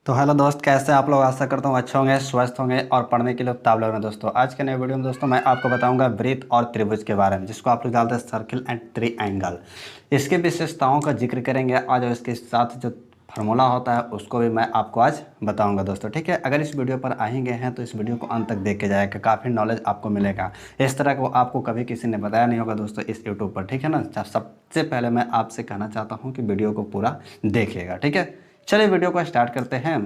तो हेलो दोस्त, कैसे आप लोग? आशा करता हूँ अच्छे होंगे, स्वस्थ होंगे और पढ़ने के लिए उतावले होंगे। दोस्तों आज के नए वीडियो में दोस्तों मैं आपको बताऊंगा वृत्त और त्रिभुज के बारे में, जिसको आप लोग जानते हैं सर्किल एंड ट्रायंगल। इसकी विशेषताओं का जिक्र करेंगे आज, और इसके साथ जो फार्मूला होता है उसको भी मैं आपको आज बताऊंगा दोस्तों। ठीक है, अगर इस वीडियो पर आएंगे हैं तो इस वीडियो को अंत तक देख के जाएगा, काफ़ी नॉलेज आपको मिलेगा। इस तरह को आपको कभी किसी ने बताया नहीं होगा दोस्तों इस यूट्यूब पर। ठीक है ना, सबसे पहले मैं आपसे कहना चाहता हूँ कि वीडियो को पूरा देखिएगा। ठीक है, चलिए वीडियो को स्टार्ट करते हैं।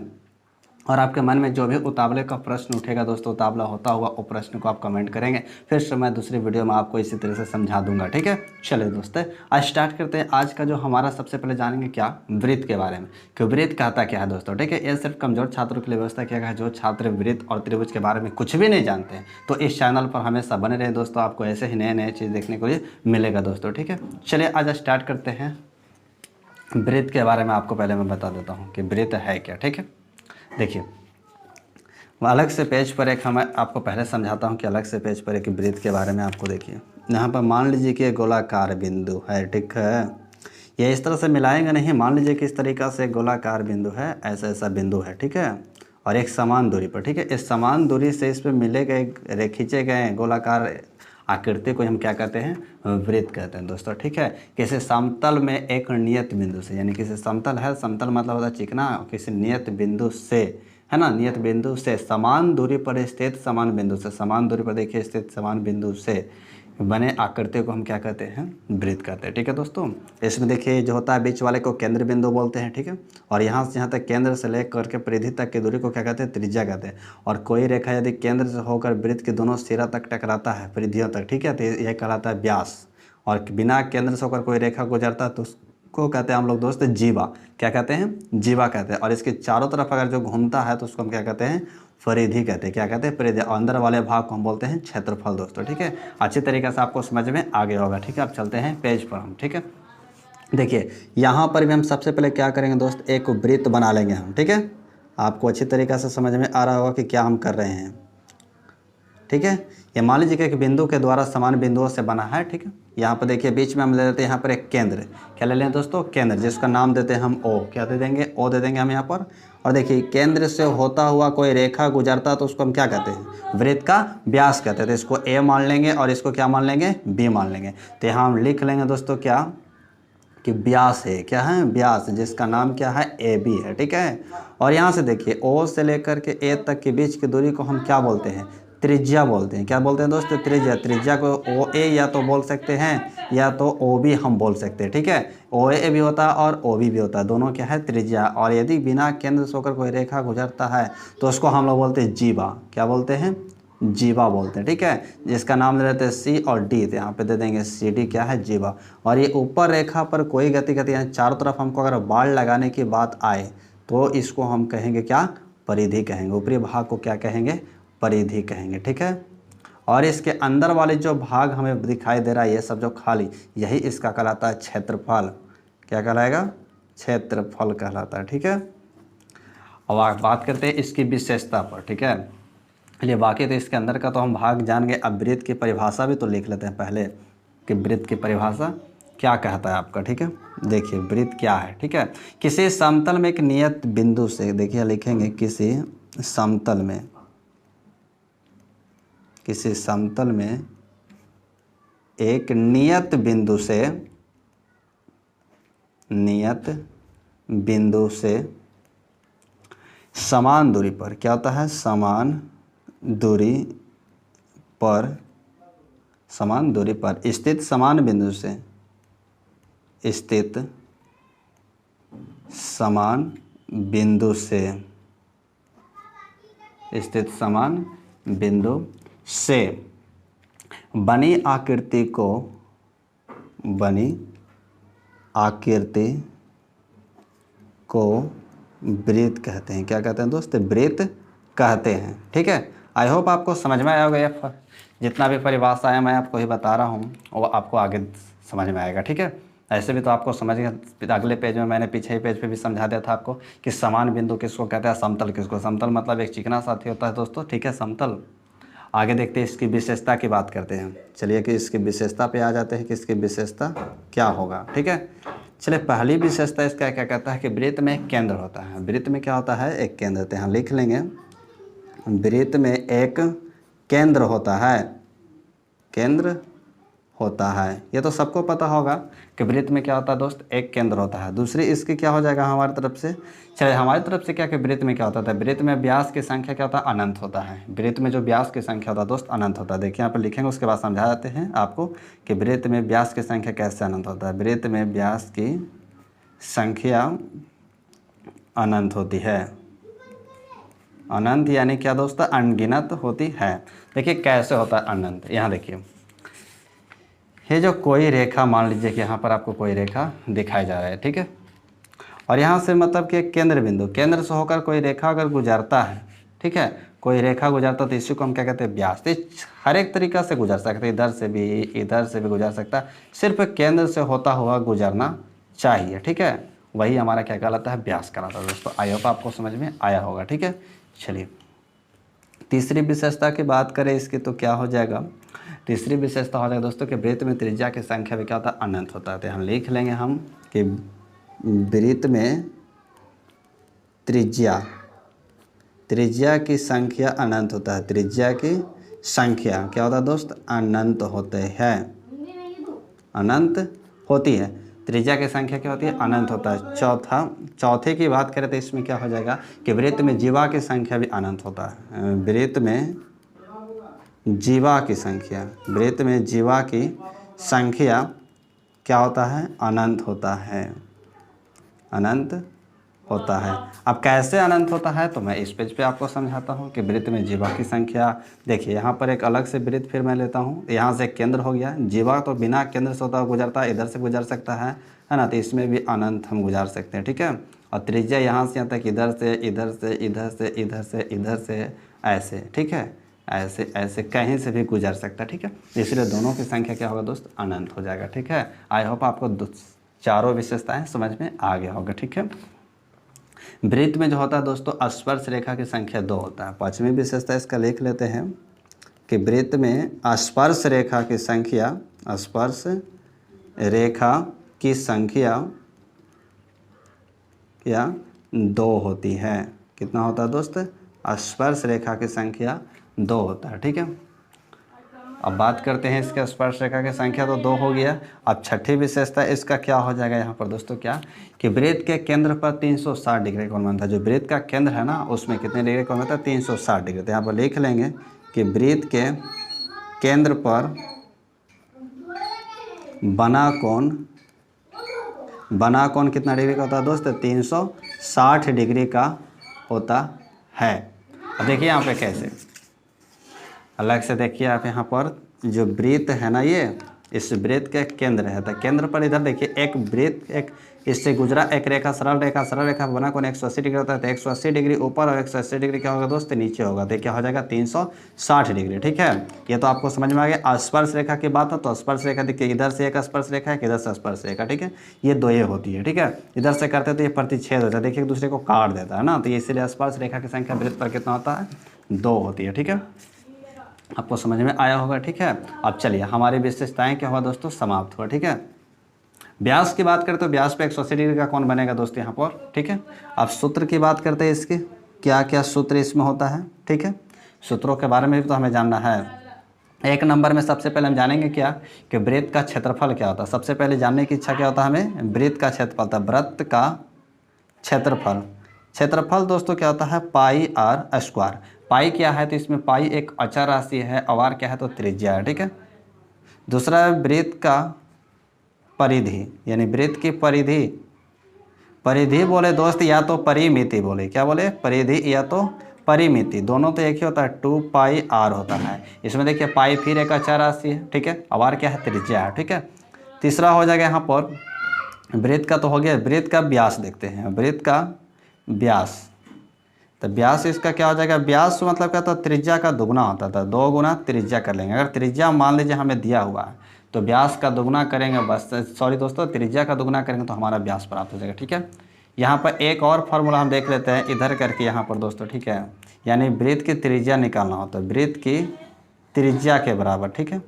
और आपके मन में जो भी उतावले का प्रश्न उठेगा दोस्तों, उतावला होता हुआ वो प्रश्न को आप कमेंट करेंगे, फिर से मैं दूसरी वीडियो में आपको इसी तरह से समझा दूंगा। ठीक है, चलिए दोस्तों आज स्टार्ट करते हैं। आज का जो हमारा सबसे पहले जानेंगे क्या, वृत्त के बारे में, कि वृत्त कहता क्या है दोस्तों। ठीक है, ये सिर्फ कमजोर छात्रों के लिए व्यवस्था किया गया है, जो छात्र वृत्त और त्रिभुज के बारे में कुछ भी नहीं जानते हैं तो इस चैनल पर हमेशा बने रहे दोस्तों, आपको ऐसे ही नए नए चीज़ देखने को मिलेगा दोस्तों। ठीक है, चलिए आज स्टार्ट करते हैं। वृत्त के बारे में आपको पहले मैं बता देता हूँ कि वृत्त है क्या। ठीक है, देखिए अलग से पेज पर एक, हम आपको पहले समझाता हूँ कि अलग से पेज पर एक वृत्त के बारे में आपको। देखिए यहाँ पर मान लीजिए कि गोलाकार बिंदु है। ठीक है, ये इस तरह से मिलाएंगे नहीं, मान लीजिए कि इस तरीक़ा से गोलाकार बिंदु है, ऐसा ऐसा बिंदु है। ठीक है, और एक समान दूरी पर। ठीक है, इस समान दूरी से इस पर मिले गए खींचे गए गोलाकार आकृति को हम क्या कहते हैं, वृत्त कहते हैं दोस्तों। ठीक है, किसी समतल में एक नियत बिंदु से, यानी किसी समतल है, समतल मतलब होता है चिकना, किसी नियत बिंदु से, है ना, नियत बिंदु से समान दूरी पर स्थित, समान बिंदु से समान दूरी पर देखिए स्थित समान बिंदु से बने आकृति को हम क्या कहते हैं, वृत्त कहते हैं। ठीक है दोस्तों, इसमें देखिए जो होता है बीच वाले को केंद्र बिंदु बोलते हैं। ठीक है, और यहाँ से यहाँ तक केंद्र से लेकर के परिधि तक की दूरी को क्या कहते हैं, त्रिज्या कहते हैं। और कोई रेखा यदि केंद्र से होकर वृत्त के दोनों सिरा तक टकराता है, परिधियों तक, ठीक है, तो यह कहलाता है व्यास। और बिना केंद्र से होकर कोई रेखा गुजरता है तो को कहते हैं हम लोग दोस्त जीवा। क्या कहते हैं, जीवा कहते हैं। और इसके चारों तरफ अगर जो घूमता है तो उसको हम क्या कहते हैं, परिधि कहते हैं। क्या कहते हैं, परिधि। और अंदर वाले भाग को हम बोलते हैं क्षेत्रफल दोस्तों। ठीक है, अच्छी तरीके से आपको समझ में आ गया होगा। ठीक है, अब चलते हैं पेज पर हम। ठीक है, देखिए यहाँ पर भी हम सबसे पहले क्या करेंगे दोस्त, एक वृत्त बना लेंगे हम। ठीक है, आपको अच्छी तरीके से समझ में आ रहा होगा कि क्या हम कर रहे हैं। ठीक है, ये मान लीजिए कि एक बिंदु के द्वारा समान बिंदुओं से बना है। ठीक है, यहाँ पर देखिए बीच में हम ले लेते हैं यहाँ पर एक केंद्र। क्या ले लें दोस्तों, केंद्र, जिसका नाम देते हैं हम ओ। क्या दे देंगे, ओ दे देंगे हम यहाँ पर। और देखिए केंद्र से होता हुआ कोई रेखा गुजरता तो उसको हम क्या कहते हैं, वृत्त का व्यास कहते हैं। तो इसको ए मान लेंगे और इसको क्या मान लेंगे, बी मान लेंगे। तो यहाँ हम लिख लेंगे दोस्तों क्या, कि व्यास है। क्या है, व्यास, जिसका नाम क्या है, ए बी है। ठीक है, और यहाँ से देखिए ओ से लेकर के ए तक के बीच की दूरी को हम क्या बोलते हैं, त्रिज्या बोलते हैं। क्या बोलते हैं दोस्तों, त्रिज्या। त्रिज्या को ओ ए या तो बोल सकते हैं या तो ओ बी हम बोल सकते हैं। ठीक है, ओ ए भी होता है और ओ बी भी होता है, दोनों क्या है, त्रिज्या। और यदि बिना केंद्र से होकर कोई रेखा गुजरता है तो उसको हम लोग बोलते हैं जीवा। क्या बोलते हैं, जीवा बोलते हैं। ठीक है, जिसका नाम दे देते हैं सी और डी, तो यहाँ पे दे देंगे सी डी, क्या है, जीवा। और ये ऊपर रेखा पर कोई गति यहाँ चारों तरफ हमको अगर बाढ़ लगाने की बात आए तो इसको हम कहेंगे क्या, परिधि कहेंगे। ऊपरी भाग को क्या कहेंगे, परिधि कहेंगे। ठीक है, और इसके अंदर वाले जो भाग हमें दिखाई दे रहा है, ये सब जो खाली, यही इसका कहलाता है क्षेत्रफल। क्या कहलाएगा, क्षेत्रफल कहलाता है। ठीक है, अब बात करते हैं इसकी विशेषता पर। ठीक है, चलिए बाकी तो इसके अंदर का तो हम भाग जान गए, अब वृत्त की परिभाषा भी तो लिख लेते हैं पहले, कि वृत्त की परिभाषा क्या कहता है आपका। ठीक है, देखिए वृत्त क्या है। ठीक है, किसी समतल में एक नियत बिंदु से, देखिए लिखेंगे किसी समतल में, किसी समतल में एक नियत बिंदु से, नियत बिंदु से समान दूरी पर, क्या होता है, समान दूरी पर, समान दूरी पर स्थित, समान बिंदु से स्थित, समान बिंदु से स्थित, समान बिंदु से बनी आकृति को, बनी आकृति को वृत्त कहते हैं। क्या कहते हैं दोस्त, वृत्त कहते हैं। ठीक है, आई होप आपको समझ में आया होगा। जितना भी परिभाषा है मैं आपको ही बता रहा हूँ वो आपको आगे समझ में आएगा। ठीक है, ऐसे भी तो आपको समझ गया, अगले पेज में मैंने पीछे ही पेज पे भी समझा दिया था आपको कि समान बिंदु किसको कहते हैं, समतल किसको। समतल मतलब एक चिकना साथी होता है दोस्तों। ठीक है, समतल। आगे देखते हैं इसकी विशेषता की बात करते हैं। चलिए कि इसकी विशेषता पे आ जाते हैं कि इसकी विशेषता क्या होगा। ठीक है, चलिए पहली विशेषता इसका क्या कहता है कि वृत्त में एक केंद्र होता है। वृत्त में क्या होता है? एक केंद्र। तो यहाँ लिख लेंगे वृत्त में एक केंद्र होता है, केंद्र होता है। ये तो सबको पता होगा कि वृत्त में क्या होता है दोस्त? एक केंद्र होता है। दूसरी इसकी क्या हो जाएगा हमारी तरफ से? चलिए हमारी तरफ से क्या कि वृत्त में क्या होता है? वृत्त में व्यास की संख्या क्या होता है? अनंत होता है। वृत्त में जो व्यास की संख्या होता है दोस्त अनंत होता है। देखिए यहाँ पर लिखेंगे, उसके बाद समझा जाते हैं आपको कि वृत्त में व्यास की संख्या कैसे अनंत होता है। वृत्त में व्यास की संख्या अनंत होती है। अनंत यानी क्या दोस्त? अनगिनत होती है। देखिए कैसे होता है अनंत? यहाँ देखिए, ये जो कोई रेखा, मान लीजिए कि यहाँ पर आपको कोई रेखा दिखाई जा रहा है, ठीक है, और यहाँ से मतलब कि एक केंद्र बिंदु, केंद्र से होकर कोई रेखा अगर गुजरता है, ठीक है, कोई रेखा गुजरता तो इसी को हम क्या कहते हैं? व्यास। तो हर एक तरीक़ा से गुजर सकते हैं, इधर से भी गुजर सकता है, सिर्फ केंद्र से होता हुआ गुजरना चाहिए, ठीक है, वही हमारा क्या कहलाता है? व्यास कहलाता है दोस्तों। आई होप आपको समझ में आया होगा, ठीक है। चलिए तीसरी विशेषता की बात करें इसकी तो क्या हो जाएगा? तीसरी विशेषता हो जाएगा दोस्तों कि वृत्त में त्रिज्या की संख्या भी क्या होता है? अनंत होता है। तो हम लिख लेंगे हम कि वृत्त में त्रिज्या की संख्या अनंत होता है। त्रिज्या की संख्या क्या होता है दोस्त? अनंत होते हैं, अनंत होती है। त्रिज्या की संख्या क्या होती है? अनंत होता है। चौथे की बात करें तो इसमें क्या हो जाएगा कि वृत्त में जीवा की संख्या भी अनंत होता है। वृत्त में जीवा की संख्या, वृत्त में जीवा की संख्या क्या होता है? अनंत होता है, अनंत होता है। अब कैसे अनंत होता है तो मैं इस पेज पे आपको समझाता हूँ कि वृत्त में जीवा की संख्या। देखिए यहाँ पर एक अलग से वृत्त फिर मैं लेता हूँ, यहाँ से एक केंद्र हो गया। जीवा तो बिना केंद्र से होता हुआ गुजरता है, इधर से गुजर सकता है ना, तो इसमें भी अनंत हम गुजार सकते हैं, ठीक है। और त्रिज्या यहाँ से यहाँ तक इधर से इधर से इधर से इधर से इधर से ऐसे, ठीक है, ऐसे ऐसे कहीं से भी गुजर सकता है, ठीक है। इसलिए दोनों की संख्या क्या होगा दोस्त? अनंत हो जाएगा, ठीक है। आई होप आपको चारों विशेषताएं समझ में आ गया होगा, ठीक है। वृत्त में जो होता है दोस्तों स्पर्श रेखा की संख्या 2 होता है। पांचवी विशेषता इसका लिख लेते हैं कि वृत्त में स्पर्श रेखा की संख्या, स्पर्श रेखा की संख्या क्या 2 होती है। कितना होता है दोस्त? स्पर्श रेखा की संख्या 2 होता है, ठीक है। अब बात करते हैं इसके स्पर्श रेखा की संख्या तो 2 हो गया। अब छठी विशेषता इसका क्या हो जाएगा यहाँ पर दोस्तों? क्या कि वृत्त के केंद्र पर 360 डिग्री कोण बनता है। जो वृत्त का केंद्र है ना उसमें कितने डिग्री कोण बनता है? 360 डिग्री। तो यहाँ पर लिख लेंगे कि वृत्त के केंद्र पर बना कोण कितना डिग्री का होता है दोस्त? 360 डिग्री का होता है। अब देखिए यहाँ पे कैसे अलग से देखिए आप, यहाँ पर जो वृत्त है ना, ये इस वृत्त के केंद्र है। तो केंद्र पर इधर देखिए एक वृत्त, एक इससे गुजरा एक रेखा, सरल रेखा बना कोण 180 डिग्री होता है। तो 180 डिग्री ऊपर और 180 डिग्री क्या होगा दोस्त? नीचे होगा। तो क्या हो जाएगा? 360 डिग्री, ठीक है। ये तो आपको समझ में आ गया। स्पर्श रेखा की बात है तो स्पर्श रेखा देखिए इधर से एक स्पर्श रेखा है, इधर से स्पर्श रेखा, ठीक है। ये दो ये होती है, ठीक है। इधर से करते तो ये प्रतिच्छेद होता है, देखिए एक दूसरे को काट देता है ना। तो इसीलिए स्पर्श रेखा की संख्या वृत्त पर कितना होता है? 2 होती है, ठीक है। आपको समझ में आया होगा, ठीक है। अब चलिए हमारी विशेषताएं क्या हुआ दोस्तों? समाप्त हुआ, ठीक है। व्यास की बात करें तो व्यास पे 180 डिग्री का कोण बनेगा दोस्त यहाँ पर, ठीक है। अब सूत्र की बात करते हैं इसके, क्या क्या सूत्र इसमें होता है, ठीक है। सूत्रों के बारे में भी तो हमें जानना है। एक नंबर में सबसे पहले हम जानेंगे क्या कि वृत्त का क्षेत्रफल क्या होता है। सबसे पहले जानने की इच्छा क्या होता है हमें? वृत्त का क्षेत्रफल था। वृत्त का क्षेत्रफल दोस्तों क्या होता है? पाई आर स्क्वायर। पाई क्या है? तो इसमें पाई एक अचर राशि है और आर क्या है? तो त्रिज्या है, ठीक है। दूसरा वृत्त का परिधि, यानी वृत्त की परिधि बोले दोस्त या तो परिमिति बोले, क्या बोले? परिधि या तो परिमिति, दोनों तो एक ही होता है। 2 पाई आर होता है। इसमें देखिए पाई फिर एक अचर राशि है, ठीक है, और आर क्या है? त्रिज्या है, ठीक है। तीसरा हो जाएगा यहाँ पर वृत्त का तो हो गया। वृत्त का व्यास देखते हैं। वृत्त का व्यास, तो व्यास इसका क्या हो जाएगा? व्यास मतलब क्या? तो त्रिज्या का दुगना होता था। 2 गुना त्रिज्या कर लेंगे। अगर त्रिज्या मान लीजिए हमें दिया हुआ है तो व्यास का दुगना करेंगे, बस सॉरी दोस्तों, त्रिज्या का दुगना करेंगे तो हमारा व्यास प्राप्त हो जाएगा, ठीक है। यहाँ पर एक और फार्मूला हम देख लेते हैं इधर करके यहाँ पर दोस्तों, ठीक है। यानी वृत्त की त्रिज्या निकालना होता है, वृत्त की त्रिज्या के बराबर, ठीक है।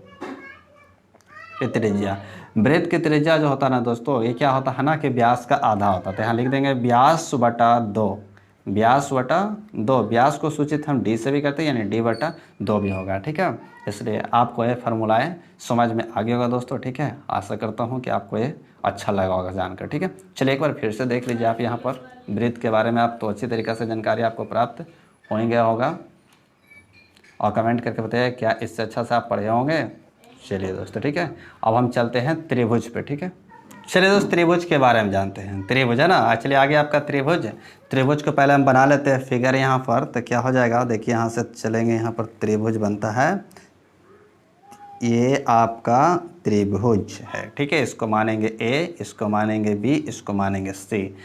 त्रिज्या वृत्त की त्रिज्या जो होता है ना दोस्तों, ये क्या होता है ना कि व्यास का आधा होता है। तो यहाँ लिख देंगे व्यास बटा 2, व्यास बटा 2। व्यास को सूचित हम डी से भी करते हैं, यानी डी बटा 2 भी होगा, ठीक है। इसलिए आपको ये फार्मूलाएँ समझ में आ गया होगा दोस्तों, ठीक है। आशा करता हूँ कि आपको ये अच्छा लगा होगा जानकर, ठीक है। चलिए एक बार फिर से देख लीजिए आप यहाँ पर वृत्त के बारे में, आप तो अच्छी तरीक़े से जानकारी आपको प्राप्त हो ही गया होगा, और कमेंट करके बताइए क्या इससे अच्छा से आप पढ़े होंगे। चलिए दोस्तों, ठीक है। अब हम चलते हैं त्रिभुज पे, ठीक है। चलिए दोस्त, त्रिभुज के बारे में जानते हैं। त्रिभुज है ना, एक्चुअली आगे आपका त्रिभुज। त्रिभुज को पहले हम बना लेते हैं फिगर यहाँ पर, तो क्या हो जाएगा, देखिए यहाँ से चलेंगे, यहाँ पर त्रिभुज बनता है, ये आपका त्रिभुज है, ठीक है। इसको मानेंगे ए, इसको मानेंगे बी, इसको मानेंगे सी।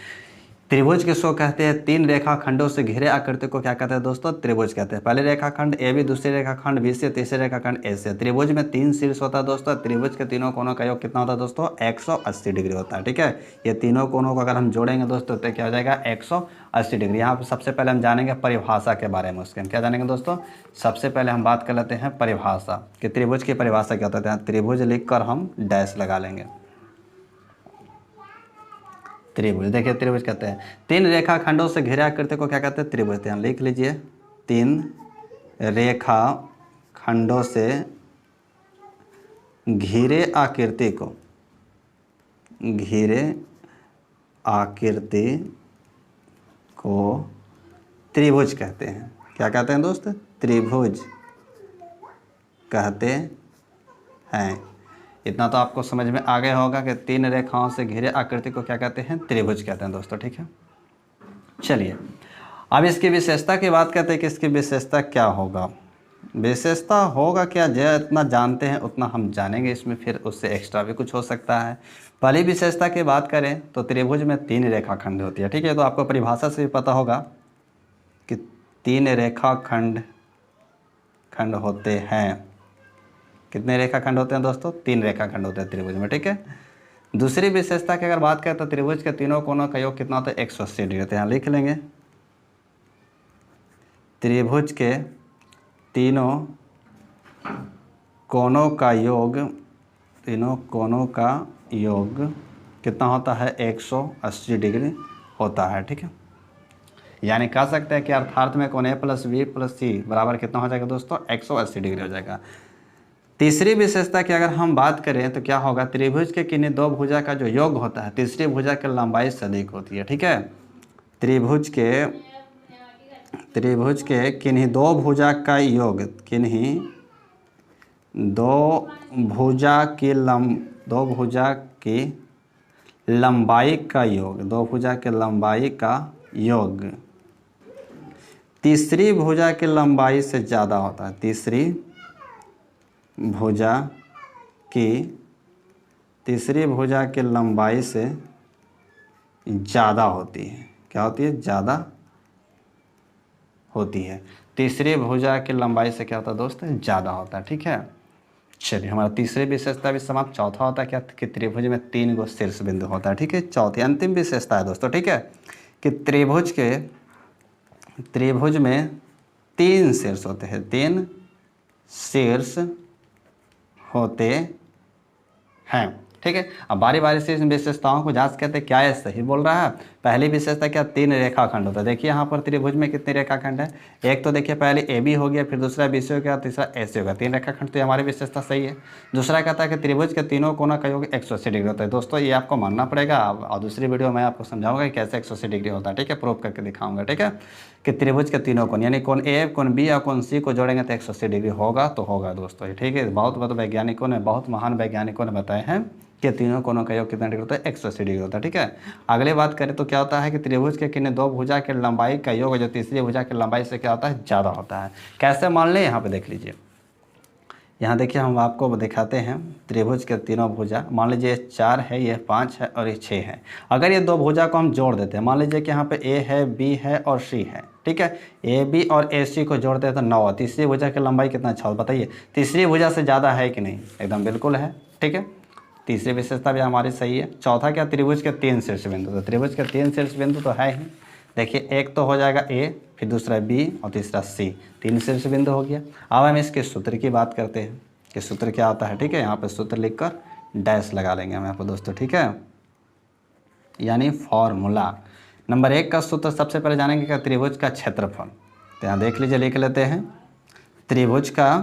त्रिभुज किसको कहते हैं, 3 रेखाखंडों से घिरे आकृति को क्या कहते हैं दोस्तों, त्रिभुज कहते हैं। पहले रेखाखंड ए बी, दूसरी रेखाखंड बी से, तीसरे रेखाखंड ए से। त्रिभुज में 3 शीर्ष होता है दोस्तों। त्रिभुज के तीनों कोनों का योग कितना होता है दोस्तों, 180 डिग्री होता है, ठीक है। ये तीनों कोनों को अगर हम जोड़ेंगे दोस्तों तो क्या हो जाएगा, 180 डिग्री। यहाँ पर सबसे पहले हम जानेंगे परिभाषा के बारे में। उसके हम क्या जानेंगे दोस्तों, सबसे पहले हम बात कर लेते हैं परिभाषा कि त्रिभुज की परिभाषा क्या होता है। त्रिभुज लिख कर हम डैश लगा लेंगे। त्रिभुज, देखिए त्रिभुज कहते हैं 3 रेखाखंडों से घिरे आकृति को क्या कहते हैं, त्रिभुज। यहाँ लिख लीजिए, 3 रेखाखंडों से घिरे आकृति को, घिरे आकृति को त्रिभुज कहते हैं। क्या कहते हैं दोस्त, त्रिभुज कहते हैं। इतना तो आपको समझ में आ गया होगा कि 3 रेखाओं से घिरे आकृति को क्या कहते हैं, त्रिभुज कहते हैं दोस्तों, ठीक है। चलिए अब इसकी विशेषता की बात करते हैं कि इसकी विशेषता क्या होगा। विशेषता होगा क्या, जितना जानते हैं उतना हम जानेंगे, इसमें फिर उससे एक्स्ट्रा भी कुछ हो सकता है। पहली विशेषता की बात करें तो त्रिभुज में 3 रेखाखंड होती है, ठीक है। तो आपको परिभाषा से भी पता होगा कि 3 रेखाखंड होते हैं। कितने रेखाखंड होते हैं दोस्तों, 3 रेखाखंड होते हैं त्रिभुज में, ठीक है। दूसरी विशेषता की अगर बात करें तो त्रिभुज के तीनों कोनों का योग कितना होता है, 180 डिग्री होता है। यहाँ लिख लेंगे, त्रिभुज के तीनों कोनों का योग, तीनों कोनों का योग कितना होता है, 180 डिग्री होता है, ठीक है। यानी कह सकते हैं कि अर्थार्थ में कोण ए प्लस बी प्लस सी बराबर कितना हो जाएगा दोस्तों, 180 डिग्री हो जाएगा। तीसरी विशेषता की अगर हम बात करें तो क्या होगा, त्रिभुज के किन्हीं 2 भुजा का जो योग होता है तीसरी भुजा की लंबाई से अधिक होती है, ठीक है। त्रिभुज के किन्हीं 2 भुजा का योग, किन्हीं 2 भुजा की लंबाई का योग, 2 भुजा की लंबाई का योग तीसरी भुजा की लंबाई से ज़्यादा होता है। तीसरी भुजा की लंबाई से ज़्यादा होती है। क्या होती है, ज़्यादा होती है। तीसरी भुजा की लंबाई से क्या होता है दोस्त, ज़्यादा होता है, ठीक है। चलिए हमारा तीसरी विशेषता भी समाप्त। चौथा होता है क्या, कि त्रिभुज में 3 गो शीर्ष बिंदु होता है, ठीक है। चौथी अंतिम विशेषता है दोस्तों, ठीक है, कि त्रिभुज में 3 शीर्ष होते हैं, 3 शीर्ष होते हैं, ठीक है। अब बारी बारी से इन विशेषताओं को जांच करते क्या ये सही बोल रहा है। पहली विशेषता क्या, 3 रेखाखंड होता है। देखिए यहाँ पर त्रिभुज में कितने रेखाखंड है, एक तो देखिए पहले ए बी हो गया, फिर दूसरा बी सी हो गया, तीसरा ए सी हो गया। 3 रेखाखंड, तो हमारी विशेषता सही है। दूसरा कहता है कि त्रिभुज के तीनों कोनों का योग 180 डिग्री होता है। दोस्तों ये आपको मानना पड़ेगा, और दूसरी वीडियो में आपको समझाऊंगा कि कैसे 180 डिग्री होता है, ठीक है। प्रूफ करके दिखाऊंगा, ठीक है, कि त्रिभुज के तीनों कोण यानी कोण ए, कोण बी और कोण सी को जोड़ेंगे तो 180 डिग्री होगा, तो होगा दोस्तों, ठीक है। बहुत वैज्ञानिकों ने, बहुत महान वैज्ञानिकों ने बताए हैं कि तीनों कोनों का योग कितना डिग्री होता है, 180 डिग्री होता है, ठीक है। अगले बात करें तो क्या होता है कि त्रिभुज के किन्हीं 2 भुजा के लंबाई का योग जो तीसरी भुजा की लंबाई से क्या होता है, ज़्यादा होता है। कैसे मान लें, यहाँ पे देख लीजिए। यहाँ देखिए हम आपको दिखाते हैं त्रिभुज के तीनों भुजा। मान लीजिए 4 है, ये 5 है और ये 6 है। अगर ये 2 भुजा को हम जोड़ देते हैं, मान लीजिए कि यहाँ पे ए है, बी है और सी है, ठीक है। ए बी और ए सी को जोड़ते हैं तो 9। तीसरी भुजा की लंबाई कितना, 6। बताइए तीसरी भुजा से ज़्यादा है कि नहीं, एकदम बिल्कुल है, ठीक है। तीसरी विशेषता भी हमारी सही है। चौथा क्या, त्रिभुज के 3 शीर्ष बिंदु। तो त्रिभुज के 3 शीर्ष बिंदु तो है ही। देखिए एक तो हो जाएगा ए, फिर दूसरा बी और तीसरा सी, 3 शीर्ष बिंदु हो गया। अब हम इसके सूत्र की बात करते हैं कि सूत्र क्या होता है, ठीक है। यहाँ पर सूत्र लिखकर डैश लगा लेंगे हम यहाँ पर दोस्तों, ठीक है, यानी फॉर्मूला। नंबर 1 का सूत्र सबसे पहले जानेंगे कि त्रिभुज का क्षेत्रफल। तो यहाँ देख लीजिए, लिख लेते हैं। त्रिभुज का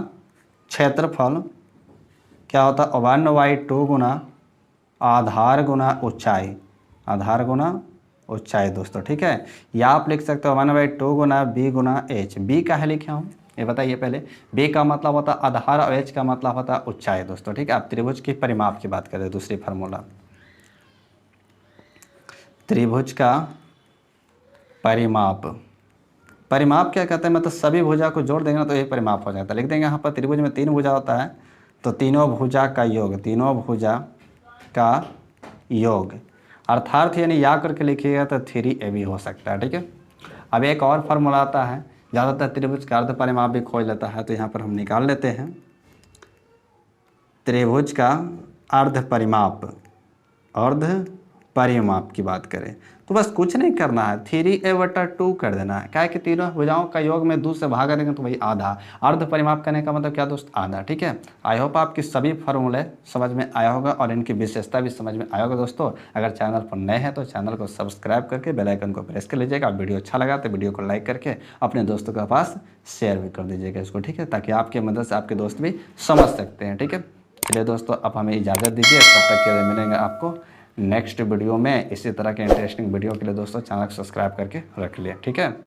क्षेत्रफल क्या होता है? 1/2 गुना आधार गुना ऊंचाई, आधार गुना ऊंचाई दोस्तों, ठीक है। या आप लिख सकते हो 1/2 गुना बी गुना एच। बी का है लिखे हूँ, ये बताइए पहले। बी का मतलब होता है आधार और एच का मतलब होता है ऊंचाई दोस्तों, ठीक है। आप त्रिभुज की परिमाप की बात करें, दूसरी फार्मूला, त्रिभुज का परिमाप। परिमाप क्या कहते हैं? मतलब सभी भुजा को जोड़ देंगे ना तो ये परिमाप हो जाता है। लिख देंगे यहाँ पर त्रिभुज में 3 भुजा होता है, तो तीनों भुजा का योग, तीनों भुजा का योग, अर्थात यानी या करके लिखिएगा तो 3AB हो सकता है, ठीक है। अब एक और फार्मूला आता है, ज़्यादातर त्रिभुज का अर्ध परिमाप भी खोज लेता है, तो यहाँ पर हम निकाल लेते हैं त्रिभुज का अर्ध परिमाप। अर्ध परिमाप की बात करें तो बस कुछ नहीं करना है, 3A/2 कर देना है। क्या है कि तीनों भुजाओं का योग में 2 से भागा देंगे तो वही आधा। अर्ध परिमाप करने का मतलब क्या दोस्त? आधा, ठीक है। आई होप आपकी सभी फार्मूले समझ में आया होगा और इनकी विशेषता भी समझ में आया होगा दोस्तों। अगर चैनल पर नए हैं तो चैनल को सब्सक्राइब करके बेल आइकन को प्रेस कर लीजिएगा। वीडियो अच्छा लगा तो वीडियो को लाइक करके अपने दोस्तों के पास शेयर भी कर दीजिएगा इसको, ठीक है, ताकि आपकी मदद से आपके दोस्त भी समझ सकते हैं, ठीक है। चलिए दोस्तों, अब हमें इजाज़त दीजिए, तब तक के लिए मिलेंगे आपको नेक्स्ट वीडियो में। इसी तरह के इंटरेस्टिंग वीडियो के लिए दोस्तों चैनल को सब्सक्राइब करके रख लिया, ठीक है।